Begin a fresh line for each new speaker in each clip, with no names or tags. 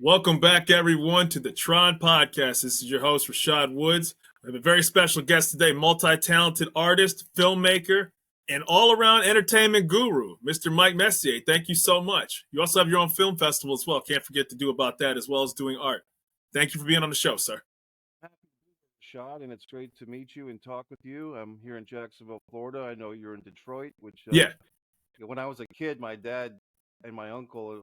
Welcome back, everyone, to the TRON podcast. This is your host, Rashad Woods. We have a very special guest today, multi-talented artist, filmmaker, and all-around entertainment guru, Mr. Mike Messier. Thank you so much. You also have your own film festival as well. Can't forget to do about that, as well as doing art. Thank you for being on the show, sir.
Happy to be here, Rashad, and it's great to meet you and talk with you. I'm here in Jacksonville, Florida. I know you're in Detroit, which
Yeah,
when I was a kid, my dad and my uncle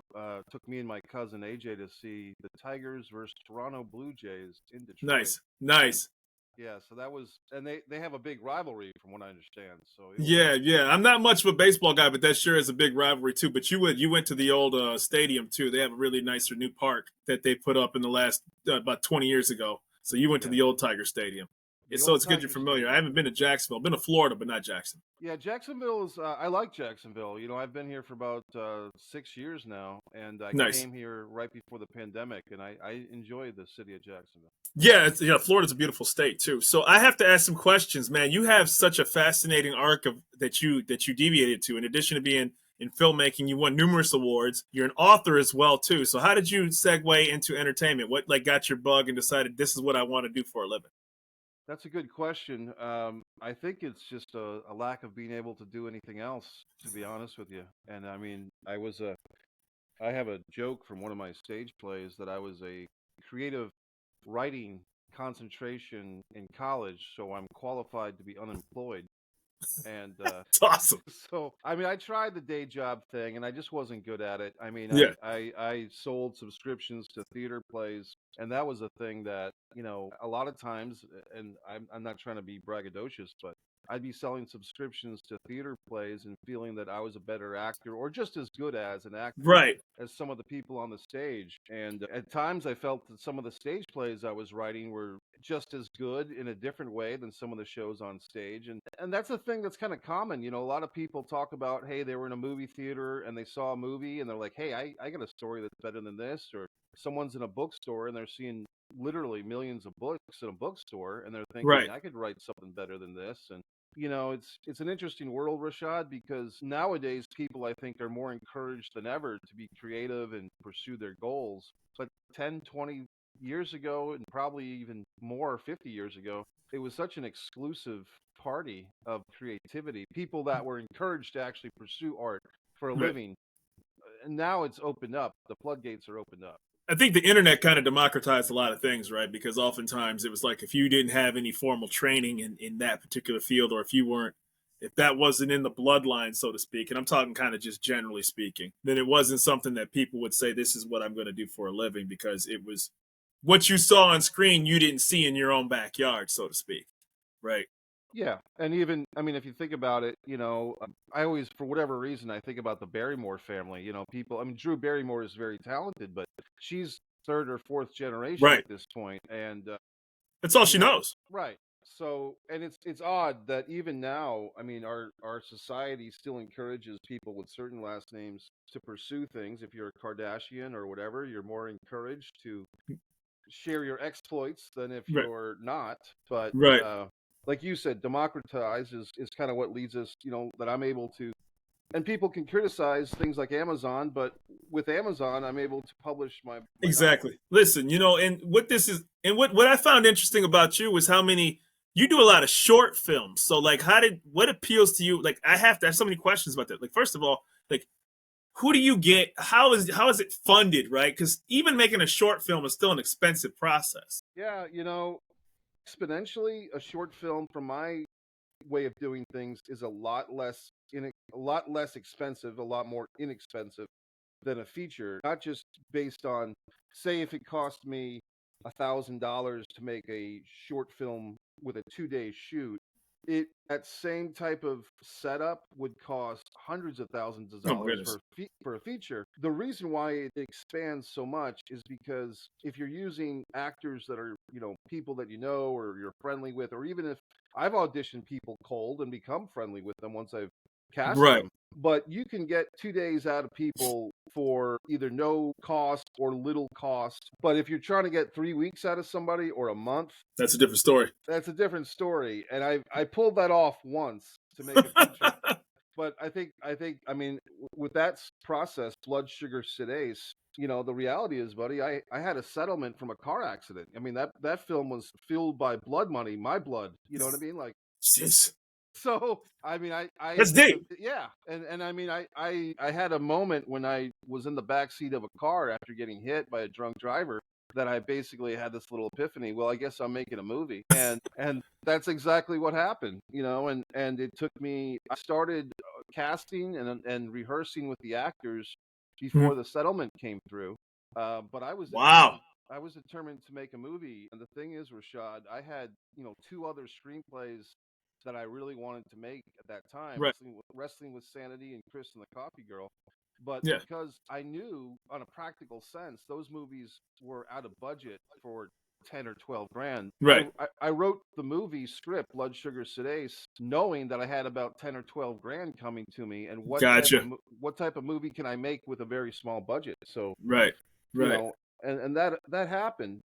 took me and my cousin AJ to see the Tigers versus Toronto Blue Jays in Detroit.
nice.
Yeah, so that was, and they have a big rivalry from what I understand. So it was,
Yeah. I'm not much of a baseball guy, but that sure is a big rivalry too. But you went to the old stadium too. They have a really nicer new park that they put up in the last about 20 years ago. So you went to
yeah,
the old Tiger Stadium.
the
So
old
it's good you're
Tiger
familiar. I
Stadium.
haven't been to Jacksonville. I've been to Florida, but not Jackson.
Yeah, Jacksonville is. I like Jacksonville. You know, I've been here for about 6 years now, and I
Nice.
came here right before the pandemic, and I enjoy the city of Jacksonville.
Yeah, Florida's a beautiful state too. So I have to ask some questions, man. You have such a fascinating arc of that you deviated to. In addition to being in filmmaking, you won numerous awards. You're an author as well too. So how did you segue into entertainment? What got your bug and decided this is what I want to do for a living?
That's a good question. I think it's just a lack of being able to do anything else, to be honest with you. And I mean, I have a joke from one of my stage plays that I was a creative writing concentration in college, so I'm qualified to be unemployed. And
It's awesome.
so, I mean, I tried the day job thing, and I just wasn't good at it. I mean,
Yeah,
I sold subscriptions to theater plays, and that was a thing that, a lot of times, and I'm not trying to be braggadocious, but I'd be selling subscriptions to theater plays and feeling that I was a better actor or just as good as an actor
right.
as some of the people on the stage. And at times I felt that some of the stage plays I was writing were just as good in a different way than some of the shows on stage. And that's a thing that's kind of common. You know, a lot of people talk about, hey, they were in a movie theater and they saw a movie and they're like, hey, I got a story that's better than this. Or someone's in a bookstore and they're seeing literally millions of books in a bookstore and they're thinking,
Right.
I could write something better than this. And it's an interesting world, Rashad, because nowadays people I think are more encouraged than ever to be creative and pursue their goals. But 10, 20 years ago, and probably even more, 50 years ago, it was such an exclusive party of creativity. People that were encouraged to actually pursue art for a
Right.
living. And now it's opened up. The floodgates are opened up.
I think the internet kind of democratized a lot of things, right? Because oftentimes it was like if you didn't have any formal training in that particular field, or if that wasn't in the bloodline, so to speak, and I'm talking kind of just generally speaking, then it wasn't something that people would say, this is what I'm going to do for a living, because it was what you saw on screen you didn't see in your own backyard, so to speak, right?
Yeah, and even I mean, if you think about it, I always, for whatever reason, I think about the Barrymore family. You know, people. I mean, Drew Barrymore is very talented, but she's third or fourth generation
Right.
at this point, and
That's all
you
she
know,
knows.
right. So, and it's odd that even now, I mean, our society still encourages people with certain last names to pursue things. If you're a Kardashian or whatever, you're more encouraged to share your exploits than if
Right.
you're not. But
Right.
like you said, democratize is kind of what leads us, that I'm able to, and people can criticize things like Amazon, but with Amazon, I'm able to publish my novel.
Exactly. Listen, and what this is, and what I found interesting about you was how many you do a lot of short films. So, like, what appeals to you? Like, I have so many questions about that. Like, first of all, like, who do you get? How is it funded? Right? Because even making a short film is still an expensive process.
Yeah, exponentially, a short film from my way of doing things is a lot less expensive, a lot more inexpensive than a feature. Not just based on, say, if it cost me $1,000 to make a short film with a 2-day shoot, that same type of setup would cost hundreds of thousands of
Oh my
dollars
goodness.
for a feature. The reason why it expands so much is because if you're using actors that are, people that you know or you're friendly with, or even if I've auditioned people cold and become friendly with them once I've cast
Right.
them, but you can get 2 days out of people for either no cost or little cost. But if you're trying to get 3 weeks out of somebody or a month,
That's a different story.
that's a different story. And I pulled that off once to make a feature. But I think I mean, with that process, blood sugar sedase, the reality is, buddy, I had a settlement from a car accident. I mean, that film was fueled by blood money, my blood. You know what I mean? Like,
Jeez.
so I mean,
That's deep.
yeah, and I mean, I had a moment when I was in the back seat of a car after getting hit by a drunk driver that I basically had this little epiphany. Well, I guess I'm making a movie, and that's exactly what happened, and it took me. I started casting and rehearsing with the actors before
Mhm.
the settlement came through. But I was
Wow.
determined. I was determined to make a movie, and the thing is, Rashad, I had two other screenplays that I really wanted to make at that time,
Right.
Wrestling with Sanity and Chris and the Coffee Girl. But
Yeah.
because I knew, on a practical sense, those movies were out of budget for 10 or 12 grand.
Right.
I wrote the movie script, Blood Sugar Sedace, knowing that I had about 10 or 12 grand coming to me, and
Gotcha.
what type of movie can I make with a very small budget? So,
Right.
you
Right.
know, and that happened,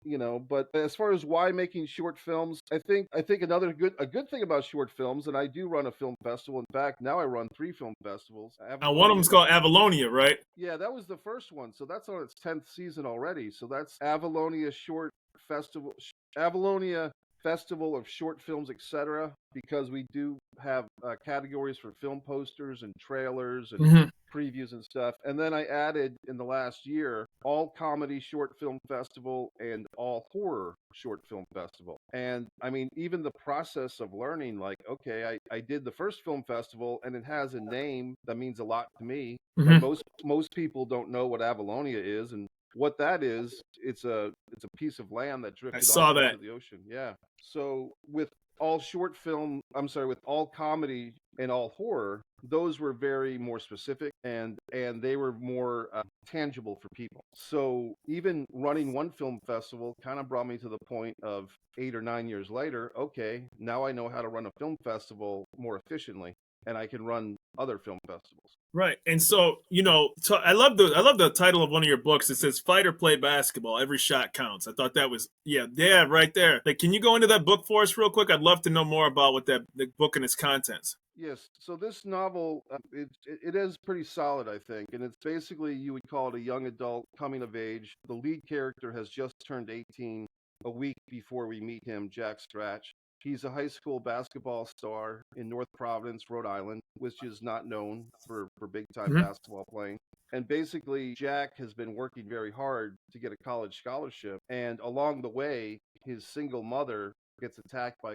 but as far as why making short films, I think a good thing about short films, and I do run a film festival. In fact, now I run 3 film festivals.
One of
Avalonia,
them's called Avalonia, right?
yeah, that was the first one. So that's on its 10th season already. So that's Avalonia Short Festival, Avalonia Festival of Short Films, etc. Because we do have categories for film posters and trailers and
Hmm.
previews and stuff. And then I added in the last year all comedy short film festival and all horror short film festival. And I mean, even the process of learning, like, okay, I did the first film festival and it has a name that means a lot to me, but
Hmm.
most people don't know what Avalonia is, and what that is. It's a piece of land that
I
drifted off
saw that.
into the ocean. Yeah. So with with all comedy and all horror, those were very more specific, and they were more tangible for people. So even running one film festival kind of brought me to the point of 8 or 9 years later. Okay, now I know how to run a film festival more efficiently, and I can run other film festivals.
Right. And so, I love the title of one of your books. It says "Fight or Play Basketball. Every shot counts." I thought that was, yeah, right there. Like, can you go into that book for us real quick? I'd love to know more about what the book and its contents.
Yes. So this novel, it is pretty solid, I think, and it's basically, you would call it a young adult coming of age. The lead character has just turned 18 a week before we meet him, Jack Stratch. He's a high school basketball star in North Providence, Rhode Island, which is not known for big time
Hmm.
basketball playing. And basically, Jack has been working very hard to get a college scholarship, and along the way, his single mother gets attacked by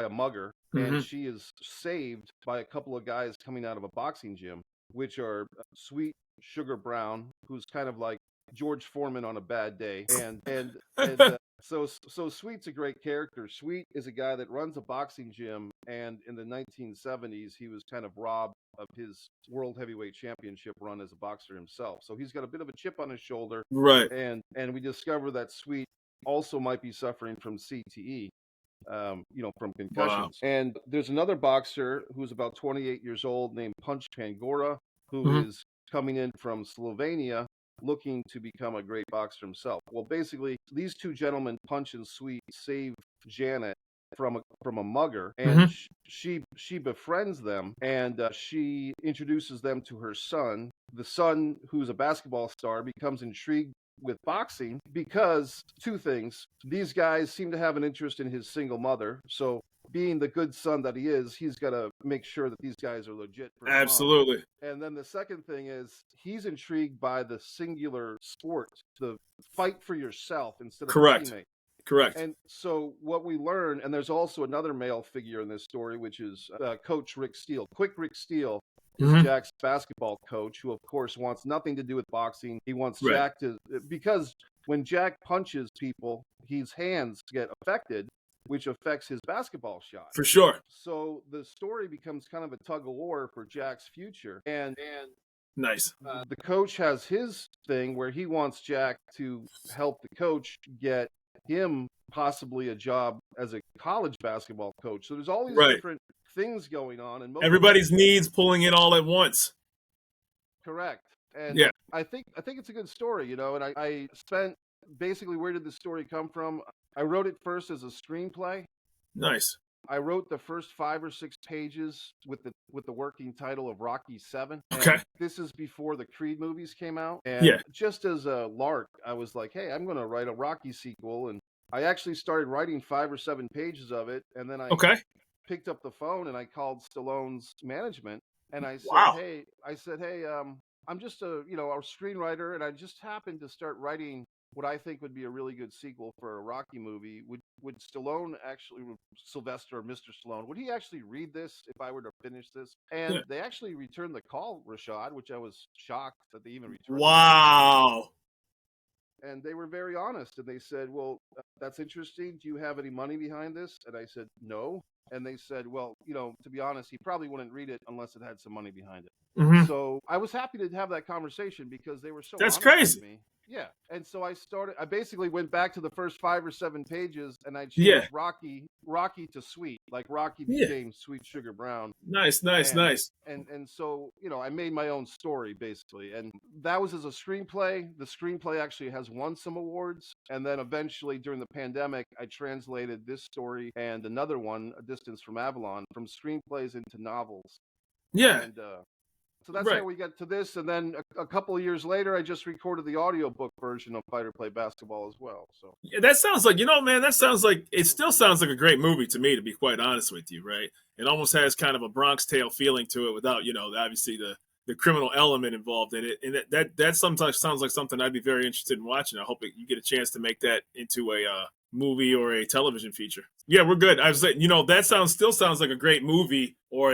a mugger, and
Hmm.
she is saved by a couple of guys coming out of a boxing gym, which are Sweet Sugar Brown, who's kind of like George Foreman on a bad day, so Sweet's a great character. Sweet is a guy that runs a boxing gym, and in the 1970s, he was kind of robbed of his world heavyweight championship run as a boxer himself. So he's got a bit of a chip on his shoulder,
Right.
and we discover that Sweet also might be suffering from CTE, from
Wow.
concussions. And there's another boxer who's about 28 years old named Punch Pangora, who
Hmm.
is coming in from Slovenia looking to become a great boxer himself. Well, basically, these two gentlemen, Punch and Sweet, save Janet from a mugger, and
Hmm.
she befriends them, and she introduces them to her son. The son, who's a basketball star, becomes intrigued with boxing because two things: these guys seem to have an interest in his single mother, so being the good son that he is, he's got to make sure that these guys are legit for his mom.
Absolutely.
And then the second thing is he's intrigued by the singular sport, the fight for yourself instead of a
Correct.
teammate.
Correct.
And so what we learn, and there's also another male figure in this story, which is Coach Rick Steele. Quick Rick Steele is
Hmm.
Jack's basketball coach, who of course wants nothing to do with boxing. He wants
Right.
Jack to, because when Jack punches people, his hands get affected, which affects his basketball shot.
For sure.
So the story becomes kind of a tug of war for Jack's future. And
Nice.
the coach has his thing where he wants Jack to help the coach get him possibly a job as a college basketball coach. So there's all these
Right.
different things going on, and
Everybody's needs pulling in all at once.
correct. And
Yeah.
I think it's a good story, and I spent basically, where did the story come from? I wrote it first as a screenplay,
Nice.
I wrote the first 5 or 6 pages with the working title of Rocky 7,
Okay.
and this is before the Creed movies came out.
Yeah.
And just as a lark, I was like, "Hey, I'm going to write a Rocky sequel." And I actually started writing 5 or 7 pages of it, and then I
Okay.
picked up the phone and I called Stallone's management and
Wow.
I said, hey, I'm just a screenwriter, and I just happened to start writing what I think would be a really good sequel for a Rocky movie. Would Stallone actually, Sylvester or Mr. Stallone, would he actually read this if I were to finish this?
Yeah.
And they actually returned the call, Rashad, which I was shocked that they even returned the call.
Wow.
And they were very honest, and they said, well, that's interesting, do you have any money behind this? And I said, no. And they said, well, to be honest, he probably wouldn't read it unless it had some money behind it.
Hmm.
So I was happy to have that conversation because they were so
That's
honest with
crazy.
me. Yeah. And so I basically went back to the first 5 or 7 pages, and I
Yeah.
changed Rocky to Sweet, like Rocky
Yeah.
became Sweet Sugar Brown.
Nice. Nice.
and
Nice.
and so I made my own story basically, and that was as a screenplay. The screenplay actually has won some awards, and then eventually during the pandemic I translated this story and another one, A Distance from Avalon, from screenplays into novels.
Yeah.
And so that's
Right.
how we got to this. And then a couple of years later I just recorded the audiobook version of Fighter Play Basketball as well. So
Yeah, that sounds like, man, that sounds like, it still sounds like a great movie to me, to be quite honest with you, right? It almost has kind of a Bronx Tale feeling to it without, obviously the criminal element involved in it. And that sometimes sounds like something I'd be very interested in watching. I hope you get a chance to make that into a movie or a television feature. Yeah, we're good. I was saying, that still sounds like a great movie, or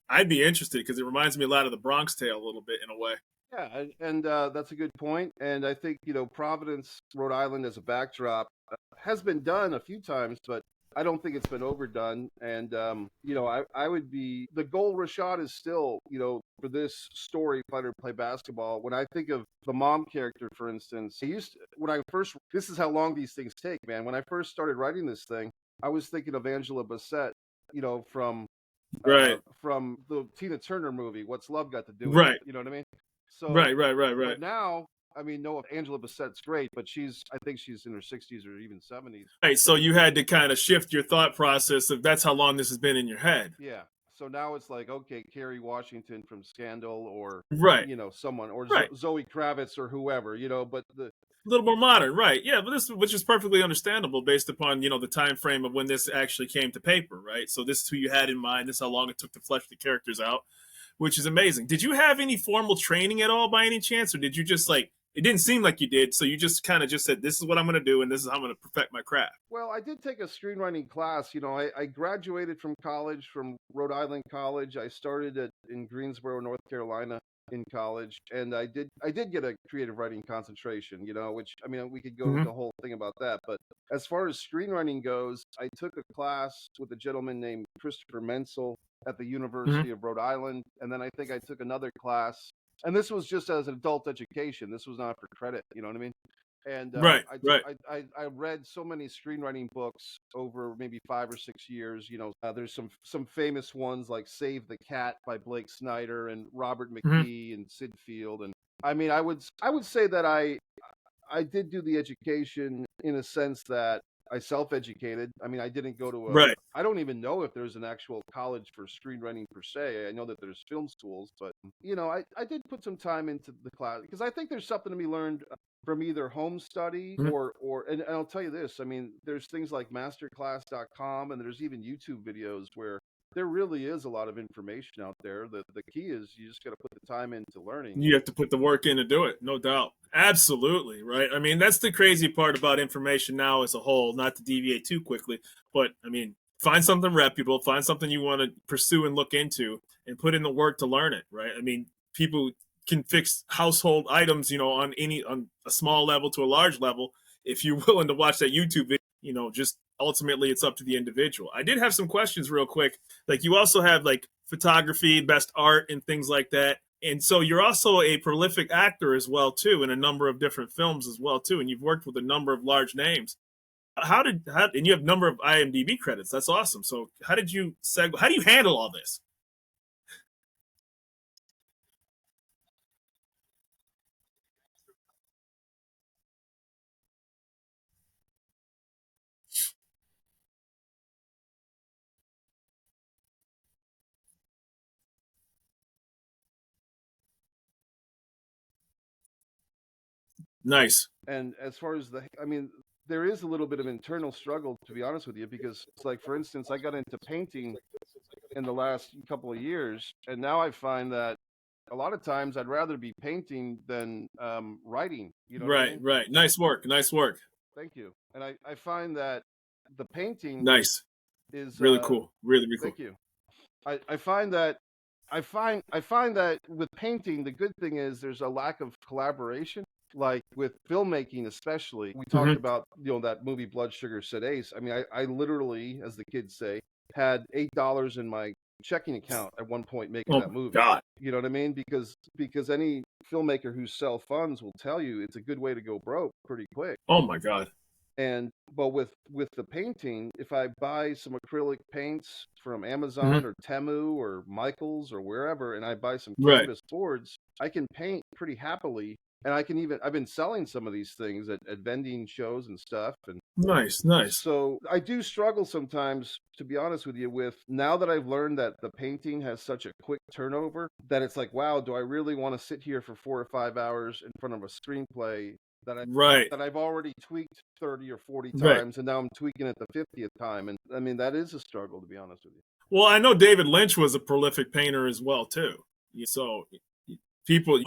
I'd be interested because it reminds me a lot of the Bronx Tale a little bit in a way.
yeah, and that's a good point. And I think Providence, Rhode Island, as a backdrop, has been done a few times, but I don't think it's been overdone. And I would be, the goal, Rashad, is still for this story, Fighter Play Basketball. When I think of the mom character, for instance, when I first, this is how long these things take, man. When I first started writing this thing, I was thinking of Angela Bassett,
Right.
from the Tina Turner movie, What's Love Got to Do with It?
Right.
You know what I mean? So,
Right. Right. Right. Right.
but now, I mean, no, Angela Bassett's great, but I think she's in her 60s or even 70s.
Right. So you had to kind of shift your thought process of that's how long this has been in your head.
Yeah. So now it's like, okay, Kerry Washington from Scandal, or
Right.
someone, or
Right.
Zoe Kravitz or whoever, but
A little more modern, right? Yeah, but which is perfectly understandable based upon the time frame of when this actually came to paper, right? So this is who you had in mind. This is how long it took to flesh the characters out, which is amazing. Did you have any formal training at all by any chance, or did you just like? It didn't seem like you did, so you just kind of just said, "This is what I'm going to do, and this is how I'm going to perfect my craft."
Well, I did take a screenwriting class. I graduated from college, from Rhode Island College. I started in Greensboro, North Carolina, in college, and I did get a creative writing concentration. Which, I mean, we could go
Mm-hmm.
into the whole thing about that. But as far as screenwriting goes, I took a class with a gentleman named Christopher Menzel at the
Mm-hmm.
University of Rhode Island, and then I think I took another class. And this was just as an adult education. This was not for credit. You know what I mean? And
Right. Right.
I read so many screenwriting books over maybe 5 or 6 years. There's some famous ones like Save the Cat by Blake Snyder and Robert
Mm-hmm.
McKee and Sid Field. And I mean, I would say that I did do the education in a sense that I self-educated. I mean, I didn't go to
Right.
I don't even know if there's an actual college for screenwriting per se. I know that there's film schools, but I did put some time into the class because I think there's something to be learned from either home study
Mm-hmm.
and I'll tell you this. I mean, there's things like masterclass.com, and there's even YouTube videos where there really is a lot of information out there. The key is you just got to put the time into learning.
You have to put the work in to do it, no doubt. Absolutely, right? I mean, that's the crazy part about information now as a whole, not to deviate too quickly, but I mean, find something reputable, find something you want to pursue and look into, and put in the work to learn it, right? I mean, people can fix household items, on a small level to a large level. If you're willing to watch that YouTube video, just ultimately it's up to the individual. I did have some questions real quick. Like, you also have like photography, best art, and things like that. And so you're also a prolific actor as well too, in a number of different films as well too, and you've worked with a number of large names. And you have a number of IMDb credits. That's awesome. So how do you handle all this? Nice.
And as far as there is a little bit of internal struggle, to be honest with you, because it's like, for instance, I got into painting in the last couple of years, and now I find that a lot of times I'd rather be painting than writing. You know what I
Right,
mean?
right. Nice work. Nice work.
Thank you. And I find that the painting
Nice.
is
Really cool. Really, really cool.
thank you. I find that I find that with painting, the good thing is there's a lack of collaboration. Like with filmmaking, especially, we talked
Hmm.
about that movie Blood Sugar Sex Ace. I mean, I literally, as the kids say, had $8 in my checking account at one point making
Oh
that
my
movie.
God.
You know what I mean? Because any filmmaker who sells funds will tell you it's a good way to go broke pretty quick.
Oh my God.
And but with the painting, if I buy some acrylic paints from
Hmm.
Amazon or Temu or Michaels or wherever, and I buy some
Right.
canvas boards, I can paint pretty happily. And I've been selling some of these things at vending shows and stuff. And
Nice, nice.
so I do struggle sometimes, to be honest with you, with now that I've learned that the painting has such a quick turnover that it's like, wow, do I really want to sit here for 4 or 5 hours in front of a screenplay
Right,
that I've already tweaked 30 or 40
right.
times, and now I'm tweaking it the 50th time. And I mean, that is a struggle, to be honest with you.
Well, I know David Lynch was a prolific painter as well too. So people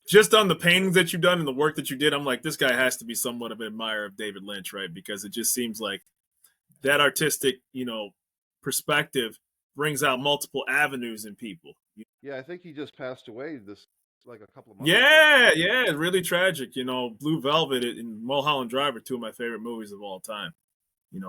just on the paintings that you've done and the work that you did, I'm like, this guy has to be somewhat of an admirer of David Lynch, right? Because it just seems like that artistic, perspective brings out multiple avenues in people.
Yeah, I think he just passed away this like a couple of months ago.
Yeah, yeah, really tragic. Blue Velvet and Mulholland Drive are two of my favorite movies of all time.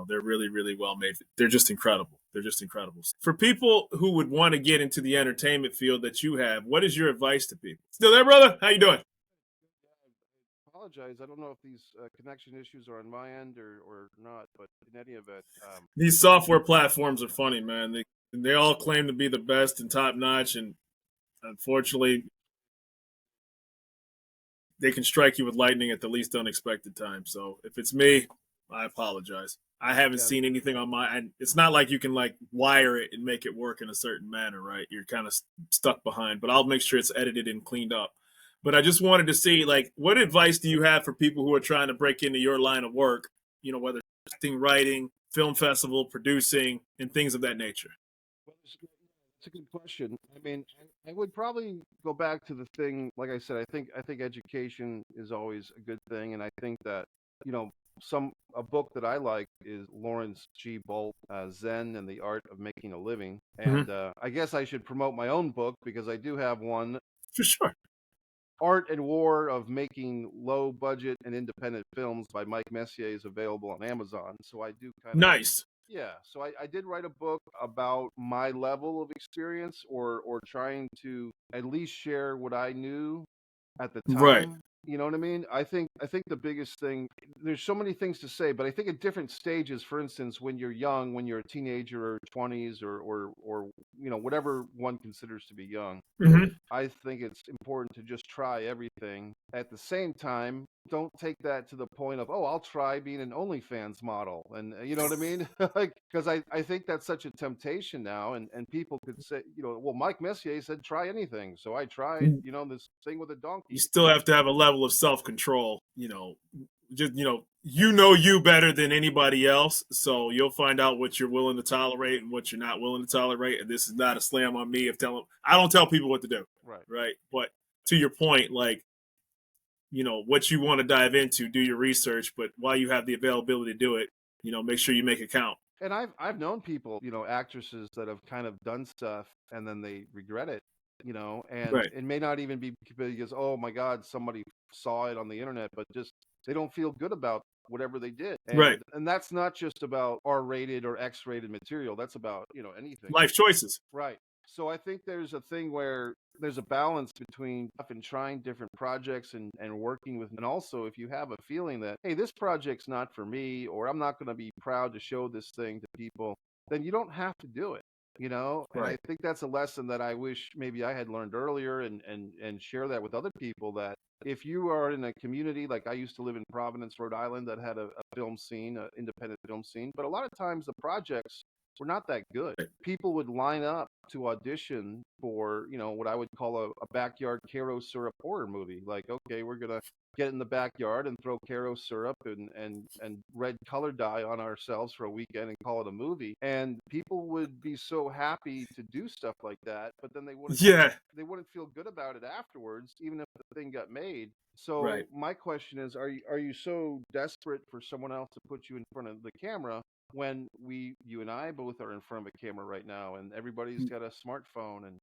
They're really, really well made. They're just incredible. They're just incredible. For people who would want to get into the entertainment field that you have, what is your advice to people? Still there, brother? How you doing?
I apologize. I don't know if these connection issues are on my end or not, but in any event,
These software platforms are funny, man. They all claim to be the best and top notch, and unfortunately, they can strike you with lightning at the least unexpected time. So if it's me, I apologize. I haven't
yeah,
seen anything on my. And it's not like you can like wire it and make it work in a certain manner, right? You're kind of stuck behind. But I'll make sure it's edited and cleaned up. But I just wanted to see, like, what advice do you have for people who are trying to break into your line of work? Whether it's acting, writing, film festival, producing, and things of that nature.
well, it's a good question. I mean, I would probably go back to the thing. Like I said, I think education is always a good thing, and I think that you know a book that I like is Lawrence G. Bolt, Zen and the Art of Making a Living.
Mm-hmm.
And I guess I should promote my own book because I do have one,
For sure.
Art and War of Making Low Budget and Independent Films by Mike Messier is available on Amazon. So I do kind of
Nice.
yeah. So I did write a book about my level of experience or trying to at least share what I knew at the
Right.
time. You know what I mean? I think the biggest thing, there's so many things to say, but I think at different stages, for instance, when you're young, when you're a teenager or 20s or whatever one considers to be young,
Mm-hmm.
I think it's important to just try everything. At the same time, don't take that to the point of, oh, I'll try being an OnlyFans model. And you know what I mean? Like, because I think that's such a temptation now. And people could say, well, Mike Messier said, try anything. So I tried, this thing with a
You
donkey.
still have to have a level of self control. Just you better than anybody else, so you'll find out what you're willing to tolerate and what you're not willing to tolerate. And this is not a slam on me of telling. I don't tell people what to do,
Right.
right? But to your point, like what you want to dive into, do your research. But while you have the availability to do it, make sure you make it count.
And I've known people, actresses that have kind of done stuff and then they regret it, and
Right,
it may not even be because, oh my God, somebody saw it on the internet, but just they don't feel good about whatever they did.
right.
And that's not just about R-rated or X-rated material. That's about, anything.
Life choices.
Right. So I think there's a thing where there's a balance between and trying different projects and working with, and also if you have a feeling that, hey, this project's not for me, or I'm not going to be proud to show this thing to people, then you don't have to do it, And I
Right.
think that's a lesson that I wish maybe I had learned earlier and share that with other people, that if you are in a community, like I used to live in Providence, Rhode Island, that had a film scene, an independent film scene, but a lot of times the projects were not that good. People would line up to audition for, what I would call a backyard Caro syrup horror movie. Like, okay, we're gonna get in the backyard and throw Caro syrup and red color dye on ourselves for a weekend and call it a movie. And people would be so happy to do stuff like that, but then
Yeah.
they wouldn't feel good about it afterwards, even if the thing got made. So
Right.
my question is, are you so desperate for someone else to put you in front of the camera when you and I both are in front of a camera right now, and everybody's got a smartphone? And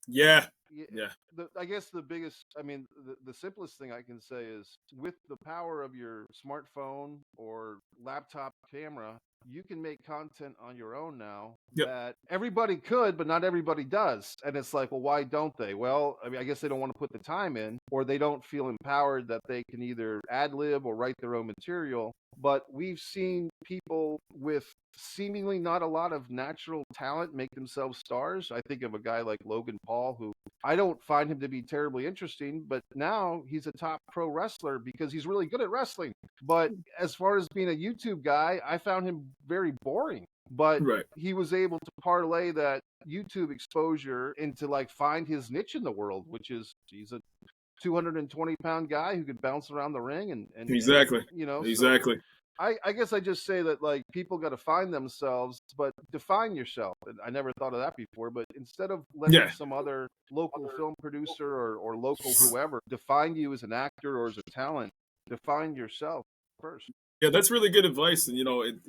Yeah.
yeah,
Yeah.
I guess the biggest, I mean, the simplest thing I can say is with the power of your smartphone or laptop camera, you can make content on your own now
Yep.
that everybody could, but not everybody does. And it's like, well, why don't they? Well, I mean, I guess they don't want to put the time in, or they don't feel empowered that they can either ad lib or write their own material. But we've seen people with seemingly not a lot of natural talent make themselves stars. I think of a guy like Logan Paul, who I don't find him to be terribly interesting, but now he's a top pro wrestler because he's really good at wrestling. But as far as being a YouTube guy, I found him very boring. But
Right.
he was able to parlay that YouTube exposure into like find his niche in the world, which is he's a 220-pound guy who could bounce around the ring and
Exactly.
so
Exactly.
I guess I just say that like people got to find themselves, but define yourself. And I never thought of that before. But instead of letting
Yeah.
some other local film producer or local whoever define you as an actor or as a talent, define yourself first.
Yeah, that's really good advice. And,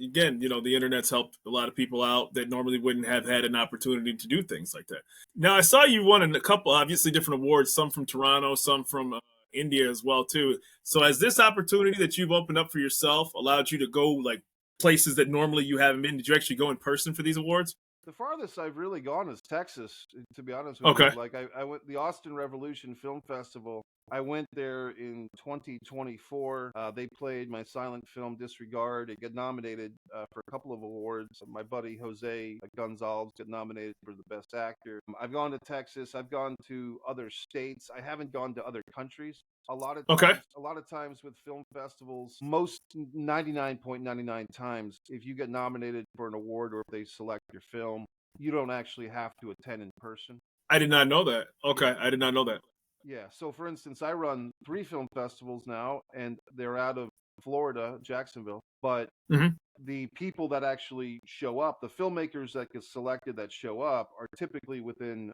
again, the internet's helped a lot of people out that normally wouldn't have had an opportunity to do things like that. Now, I saw you won a couple, obviously, different awards, some from Toronto, some from India as well, too. So has this opportunity that you've opened up for yourself allowed you to go, like, places that normally you haven't been? Did you actually go in person for these awards?
The farthest I've really gone is Texas, to be honest with you.
Okay.
Like I went the Austin Revolution Film Festival. I went there in 2024. They played my silent film Disregard. It got nominated for a couple of awards. My buddy Jose Gonzalez got nominated for the best actor. I've gone to Texas. I've gone to other states. I haven't gone to other countries.
Okay.
A lot of times with film festivals, most 99.99 times, if you get nominated for an award or if they select your film, you don't actually have to attend in person.
I did not know that. Okay.
Yeah.
I did not know that.
Yeah. So for instance, I run 3 film festivals now, and they're out of Florida, Jacksonville. But
Hmm.
the people that actually show up, the filmmakers that get selected that show up, are typically within.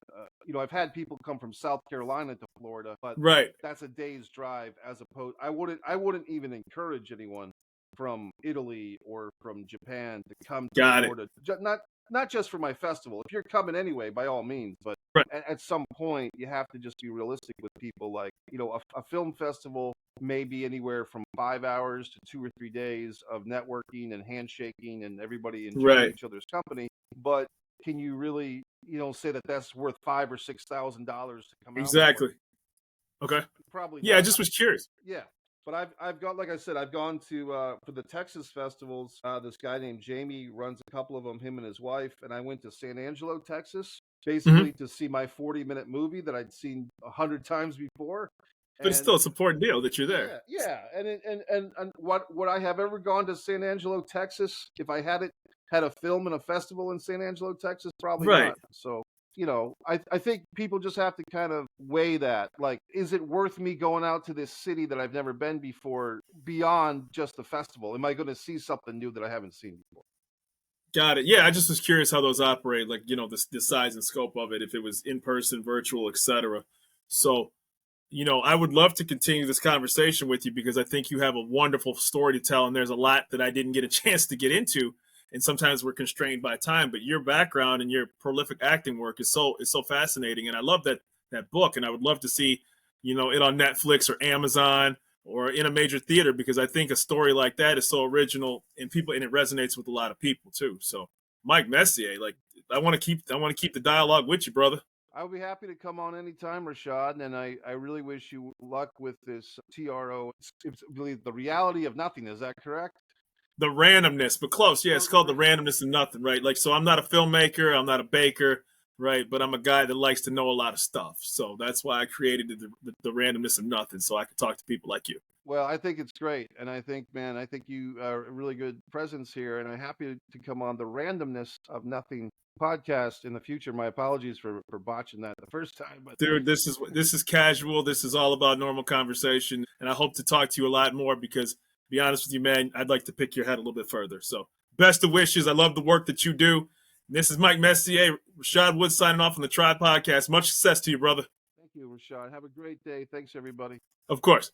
I've had people come from South Carolina to Florida, but
Right.
that's a day's drive. As opposed, I wouldn't even encourage anyone from Italy or from Japan to come to
Got it.
Florida. Not just for my festival. If you're coming anyway, by all means, but
Right.
at some point you have to just be realistic with people. Like, a film festival may be anywhere from 5 hours to 2 or 3 days of networking and handshaking and everybody enjoying
Right.
each other's company. But can you really, say that that's worth $5,000 or $6,000 to come out for?
Exactly. Okay.
Probably
Yeah, I
not.
just was curious.
Yeah. But I've got, like I said, I've gone to for the Texas festivals. This guy named Jamie runs a couple of them, him and his wife. And I went to San Angelo, Texas, basically to see my 40-minute movie that I'd seen 100 times before.
But it's still a support deal that you're there.
Yeah. And what would I have ever gone to San Angelo, Texas if I had a film and a festival in San Angelo, Texas? Probably
Right.
not. So, I think people just have to kind of weigh that. Like, is it worth me going out to this city that I've never been before beyond just the festival? Am I going to see something new that I haven't seen before?
Got it. Yeah, I just was curious how those operate, like, the size and scope of it, if it was in person, virtual, etc. So, I would love to continue this conversation with you because I think you have a wonderful story to tell, and there's a lot that I didn't get a chance to get into, and sometimes we're constrained by time. But your background and your prolific acting work is so fascinating, and I love that book, and I would love to see, it on Netflix or Amazon or in a major theater because I think a story like that is so original and it resonates with a lot of people too. So, Mike Messier, like, I want to keep the dialogue with you, brother.
I'll be happy to come on anytime, Rashad, and I really wish you luck with this TRO. It's really the reality of nothing. Is that correct?
The randomness, but close. Yeah, it's called the randomness of nothing, right? Like, so I'm not a filmmaker, I'm not a baker, right? But I'm a guy that likes to know a lot of stuff. So that's why I created the randomness of nothing, so I could talk to people like you.
Well, I think it's great, and I think you are a really good presence here, and I'm happy to come on the randomness of nothing podcast in the future. My apologies for botching that the first time, but
Dude, this is casual. This is all about normal conversation, and I hope to talk to you a lot more because, to be honest with you, man, I'd like to pick your head a little bit further. So, best of wishes. I love the work that you do. This is Mike Messier, Rashad Wood signing off on the Tribe Podcast. Much success to you, brother.
thank you, Rashad. Have a great day. Thanks, everybody.
Of course.